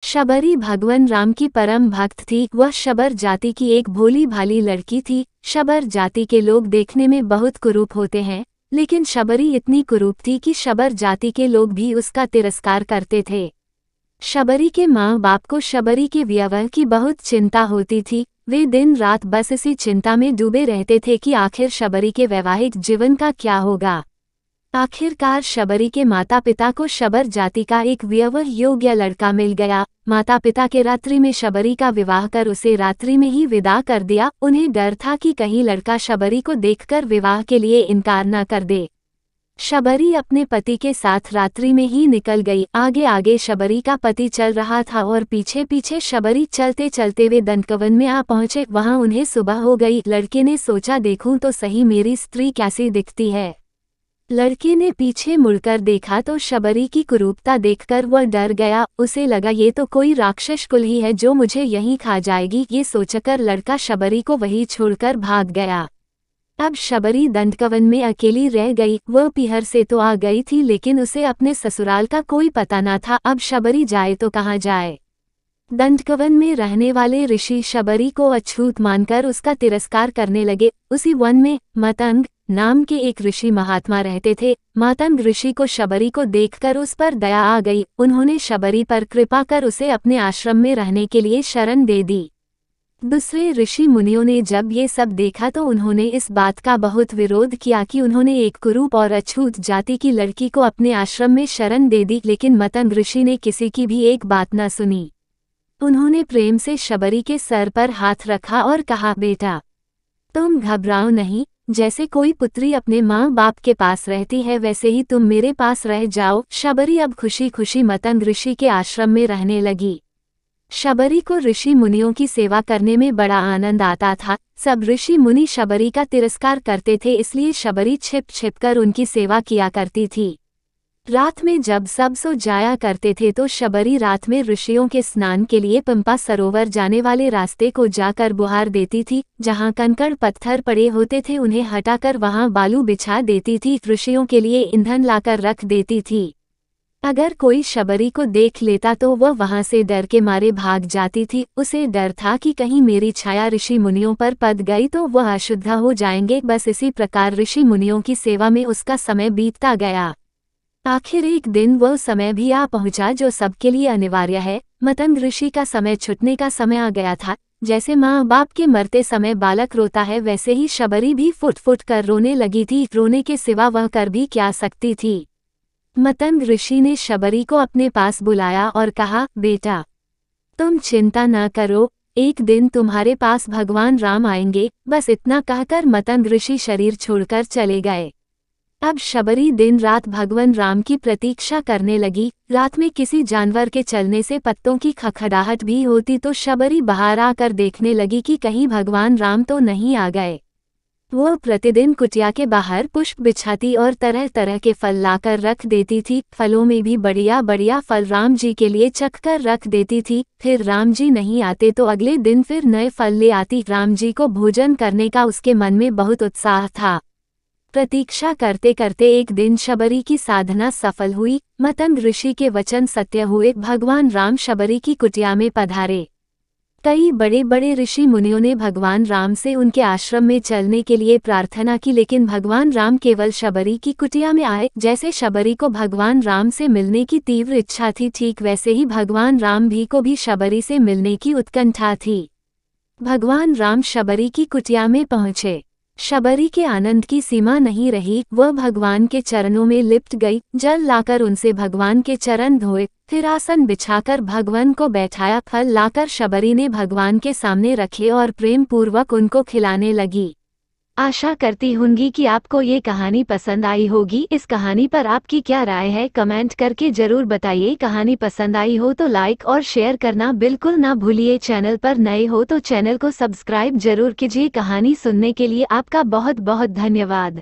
शबरी भगवान राम की परम भक्त थी। वह शबर जाति की एक भोली भाली लड़की थी। शबर जाति के लोग देखने में बहुत कुरूप होते हैं, लेकिन शबरी इतनी कुरूप थी कि शबर जाति के लोग भी उसका तिरस्कार करते थे। शबरी के माँ बाप को शबरी के विवाह की बहुत चिंता होती थी। वे दिन रात बस इसी चिंता में डूबे रहते थे कि आखिर शबरी के वैवाहिक जीवन का क्या होगा। आखिरकार शबरी के माता पिता को शबर जाति का एक विवाह योग्य लड़का मिल गया। माता पिता के रात्रि में शबरी का विवाह कर उसे रात्रि में ही विदा कर दिया। उन्हें डर था कि कहीं लड़का शबरी को देखकर विवाह के लिए इनकार न कर दे। शबरी अपने पति के साथ रात्रि में ही निकल गई। आगे आगे शबरी का पति चल रहा था और पीछे पीछे शबरी चलते चलते वे दंडकवन में आ पहुंचे। वहां उन्हें सुबह हो गई। लड़के ने सोचा, देखूं तो सही मेरी स्त्री कैसी दिखती है। लड़के ने पीछे मुड़कर देखा तो शबरी की कुरूपता देखकर वह डर गया। उसे लगा ये तो कोई राक्षस कुल ही है जो मुझे यहीं खा जाएगी। ये सोचकर लड़का शबरी को वहीं छोड़कर भाग गया। अब शबरी दंडकवन में अकेली रह गई। वह पीहर से तो आ गई थी, लेकिन उसे अपने ससुराल का कोई पता न था। अब शबरी जाए तो कहाँ जाए। दंडकवन में रहने वाले ऋषि शबरी को अछूत मानकर उसका तिरस्कार करने लगे। उसी वन में मतंग नाम के एक ऋषि महात्मा रहते थे। मतंग ऋषि को शबरी को देखकर उस पर दया आ गई। उन्होंने शबरी पर कृपा कर उसे अपने आश्रम में रहने के लिए शरण दे दी। दूसरे ऋषि मुनियों ने जब ये सब देखा तो उन्होंने इस बात का बहुत विरोध किया कि उन्होंने एक कुरूप और अछूत जाति की लड़की को अपने आश्रम में शरण दे दी, लेकिन मतंग ऋषि ने किसी की भी एक बात न सुनी। उन्होंने प्रेम से शबरी के सर पर हाथ रखा और कहा, बेटा तुम घबराओ नहीं। जैसे कोई पुत्री अपने माँ बाप के पास रहती है वैसे ही तुम मेरे पास रह जाओ। शबरी अब खुशी खुशी मतंग ऋषि के आश्रम में रहने लगी। शबरी को ऋषि मुनियों की सेवा करने में बड़ा आनंद आता था। सब ऋषि मुनि शबरी का तिरस्कार करते थे, इसलिए शबरी छिप छिप कर उनकी सेवा किया करती थी। रात में जब सब सो जाया करते थे तो शबरी रात में ऋषियों के स्नान के लिए पंपा सरोवर जाने वाले रास्ते को जाकर बुहार देती थी। जहां कंकड़ पत्थर पड़े होते थे उन्हें हटाकर वहां बालू बिछा देती थी। ऋषियों के लिए ईंधन लाकर रख देती थी। अगर कोई शबरी को देख लेता तो वह वहां से डर के मारे भाग जाती थी। उसे डर था कि कहीं मेरी छाया ऋषि मुनियों पर पड़ गई तो वह अशुद्ध हो जाएंगे। बस इसी प्रकार ऋषि मुनियों की सेवा में उसका समय बीतता गया। आखिर एक दिन वह समय भी आ पहुंचा जो सबके लिए अनिवार्य है। मतंग ऋषि का समय छूटने का समय आ गया था। जैसे माँ बाप के मरते समय बालक रोता है वैसे ही शबरी भी फुट फुट कर रोने लगी थी। रोने के सिवा वह कर भी क्या सकती थी। मतंग ऋषि ने शबरी को अपने पास बुलाया और कहा, बेटा तुम चिंता न करो, एक दिन तुम्हारे पास भगवान राम आएंगे। बस इतना कहकर मतंग ऋषि शरीर छोड़कर चले गए। अब शबरी दिन रात भगवान राम की प्रतीक्षा करने लगी। रात में किसी जानवर के चलने से पत्तों की खड़खड़ाहट भी होती तो शबरी बाहर आकर देखने लगी कि कहीं भगवान राम तो नहीं आ गए। वह प्रतिदिन कुटिया के बाहर पुष्प बिछाती और तरह तरह के फल लाकर रख देती थी। फलों में भी बढ़िया बढ़िया फल राम जी के लिए चखकर रख देती थी। फिर राम जी नहीं आते तो अगले दिन फिर नए फल ले आती। राम जी को भोजन करने का उसके मन में बहुत उत्साह था। प्रतीक्षा करते करते एक दिन शबरी की साधना सफल हुई। मतंग ऋषि के वचन सत्य हुए। भगवान राम शबरी की कुटिया में पधारे। कई बड़े बड़े ऋषि मुनियों ने भगवान राम से उनके आश्रम में चलने के लिए प्रार्थना की, लेकिन भगवान राम केवल शबरी की कुटिया में आए। जैसे शबरी को भगवान राम से मिलने की तीव्र इच्छा थी, ठीक वैसे ही भगवान राम भी को भी शबरी से मिलने की उत्कंठा थी। भगवान राम शबरी की कुटिया में पहुंचे। शबरी के आनंद की सीमा नहीं रही। वह भगवान के चरणों में लिपट गई। जल लाकर उनसे भगवान के चरण धोए, फिर आसन बिछाकर भगवान को बैठाया। फल लाकर शबरी ने भगवान के सामने रखे और प्रेम पूर्वक उनको खिलाने लगी। आशा करती हूँगी कि आपको ये कहानी पसंद आई होगी। इस कहानी पर आपकी क्या राय है कमेंट करके जरूर बताइए। कहानी पसंद आई हो तो लाइक और शेयर करना बिल्कुल ना भूलिए। चैनल पर नए हो तो चैनल को सब्सक्राइब जरूर कीजिए। कहानी सुनने के लिए आपका बहुत बहुत धन्यवाद।